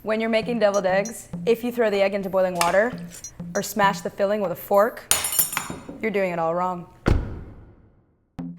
When you're making deviled eggs, if you throw the egg into boiling water or smash the filling with a fork, you're doing it all wrong.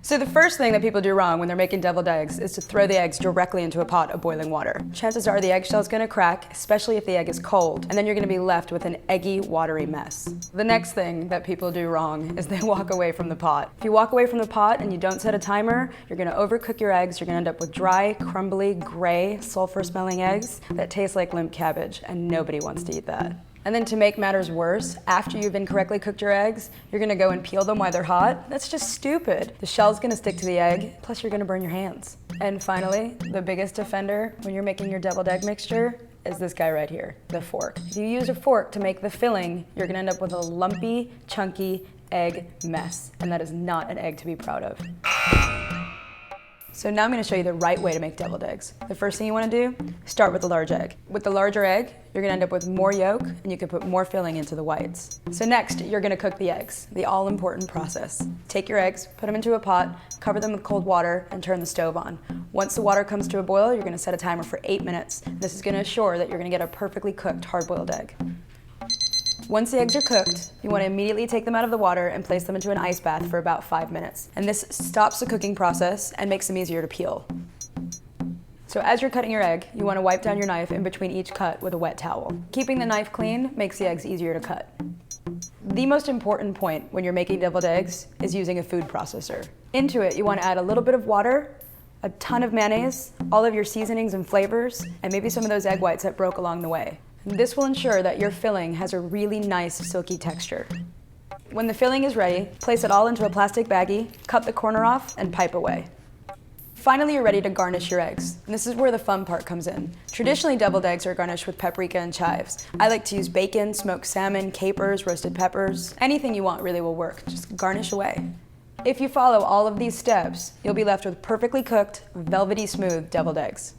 So the first thing that people do wrong when they're making deviled eggs is to throw the eggs directly into a pot of boiling water. Chances are the eggshell's gonna crack, especially if the egg is cold, and then you're gonna be left with an eggy, watery mess. The next thing that people do wrong is they walk away from the pot. If you walk away from the pot and you don't set a timer, you're gonna overcook your eggs, you're gonna end up with dry, crumbly, gray, sulfur-smelling eggs that taste like limp cabbage, and nobody wants to eat that. And then to make matters worse, after you've incorrectly cooked your eggs, you're gonna go and peel them while they're hot. That's just stupid. The shell's gonna stick to the egg, plus you're gonna burn your hands. And finally, the biggest offender when you're making your deviled egg mixture is this guy right here, the fork. If you use a fork to make the filling, you're gonna end up with a lumpy, chunky egg mess. And that is not an egg to be proud of. So now I'm gonna show you the right way to make deviled eggs. The first thing you wanna do, start with a large egg. With the larger egg, you're gonna end up with more yolk and you can put more filling into the whites. So next, you're gonna cook the eggs, the all-important process. Take your eggs, put them into a pot, cover them with cold water, and turn the stove on. Once the water comes to a boil, you're gonna set a timer for 8 minutes. This is gonna assure that you're gonna get a perfectly cooked hard-boiled egg. Once the eggs are cooked, you want to immediately take them out of the water and place them into an ice bath for about 5 minutes. And this stops the cooking process and makes them easier to peel. So as you're cutting your egg, you want to wipe down your knife in between each cut with a wet towel. Keeping the knife clean makes the eggs easier to cut. The most important point when you're making deviled eggs is using a food processor. Into it, you want to add a little bit of water, a ton of mayonnaise, all of your seasonings and flavors, and maybe some of those egg whites that broke along the way. This will ensure that your filling has a really nice silky texture. When the filling is ready, place it all into a plastic baggie, cut the corner off, and pipe away. Finally, you're ready to garnish your eggs. And this is where the fun part comes in. Traditionally, deviled eggs are garnished with paprika and chives. I like to use bacon, smoked salmon, capers, roasted peppers. Anything you want really will work. Just garnish away. If you follow all of these steps, you'll be left with perfectly cooked, velvety smooth deviled eggs.